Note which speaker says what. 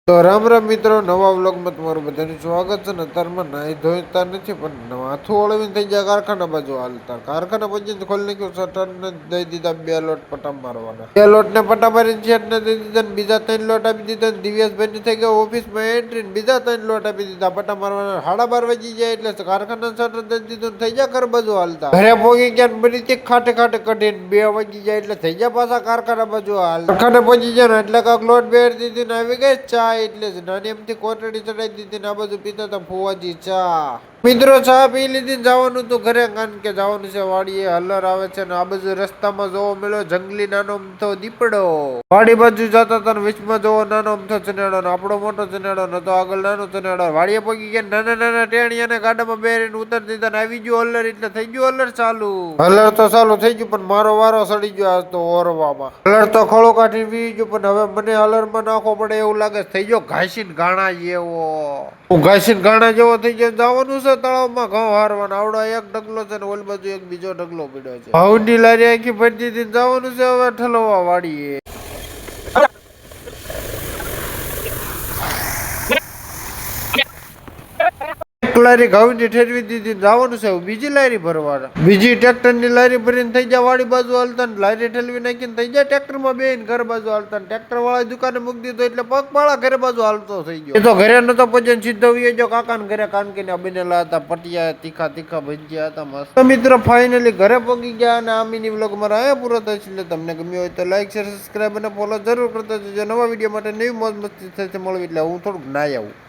Speaker 1: તો રામ રામ મિત્રો, નવા વ્લોગમાં તમારું બધાનું સ્વાગત છે. ને અત્યારમાં નાહી ધોઈતા નથી, પણ માથું ઓળવીને થઈ ગયા કારખાના બાજુ હાલતા. કારખાના પછી ખોલી નાખ્યું શટર ને દઈ દીધા 2 લોટ પટા મારવાના. 2 લોટ ને પટા મારીને શેઠ ને દઈ દીધા, બીજા 3 લોટ આપી દીધા. દિવ્યાસભાઈ ની થઈ ગયા ઓફિસમાં એન્ટ્રી, બીજા 3 લોટ આપી દીધા પટા મારવાના. 12:30 વાગી જાય એટલે કારખાના શટર દઈ દીધું, થઈ ગયા ઘર બાજુ હાલતા. ઘરે પોગી ગયા બધી ખાટે ખાટે કઢીને 2 વાગી જાય એટલે થઈ ગયા પાછા કારખાના બાજુ હાલ. કારખાને પહોંચી જાય ને એટલે કાંક લોટ બેર દીધી ને આવી ગઈ ચા. એટલે જ નાની એમથી કોટડી ચડાવી દીધી ને આ બાજુ પીતા હતા ફુવાજી ચા. મિત્રો ચા પી લીધી જવાનું તું ઘરે, કારણ કે જવાનું છે વાડીએ. હલર આવે છે ને આ બાજુ રસ્તામાં જોવો મળ્યો જંગલી નાનો અમથો દીપડો. વાડી બાજુ જતા હતા ને વચમાં જોવો નાનો અમથો ચનેડો ને આપણો મોટો ચનેડો નતો, આગળ નાનો ચનેડો. વાડીએ પગી ગયા નાના નાના ટેણીયાને ગાડામાં બેરીને ઉતારી દીધા ને આવી ગયું હલર. એટલે થઈ ગયું હલર ચાલુ. હલર તો ચાલુ થઈ ગયું, પણ મારો વારો સડી ગયો આજ તો ઓરવામાં. હલર તો ખોળો કાઢી વી ગયું, પણ હવે મને હલરમાં નાખવો પડે એવું લાગે. થઈ ગયો ઘાસીને ગાણા જેવો. હું ઘાસીને ગાણા જેવો થઈ ગયો. જવાનું છે તળાવમાં ઘઉં હારવાના. આવડો એક ઢગલો છે ને ઓલી બાજુ એક બીજો ઢગલો પડ્યો છે. ઘઉંની લારી આખી ભરી દીધી. જવાનું છે હવે ઠલવા વાડીએ. લારી ઘઉંની ઠેરવી દીધી, જવાનું છે બીજી લારી ભરવાના. બીજી ટ્રેક્ટર ની લારી ભરીને થઈ જાય વાડી બાજુ હાલતા. લારી ઠેલવી નાખીને થઈ જાય ટ્રેક્ટર માં બેન ઘર બાજુ હાલતા. ટ્રેક્ટર વાળા દુકાને મૂકી દીધો એટલે પગપાળા ઘરે બાજુ હાલતો થઈ ગયો. એ તો ઘરે નતો પછી સીધો જો કાકા ને ઘરે કાનકીને બનેલા હતા પટિયા, તીખા તીખા ભજીયા હતા મસ્ત. તો મિત્રો ફાઇનલી ઘરે પગી ગયા અને આ મિની વ્લોગ મારા આયા પૂરો થાય છે. એટલે તમને ગમ્યો હોય તો લાઈક શેર સબસ્ક્રાઈબ અને ફોલો જરૂર કરતા જજો. નવા વિડીયો માટે નવી મોજ મસ્તી થશે મળવી. એટલે હું થોડુંક નાઈ આવું.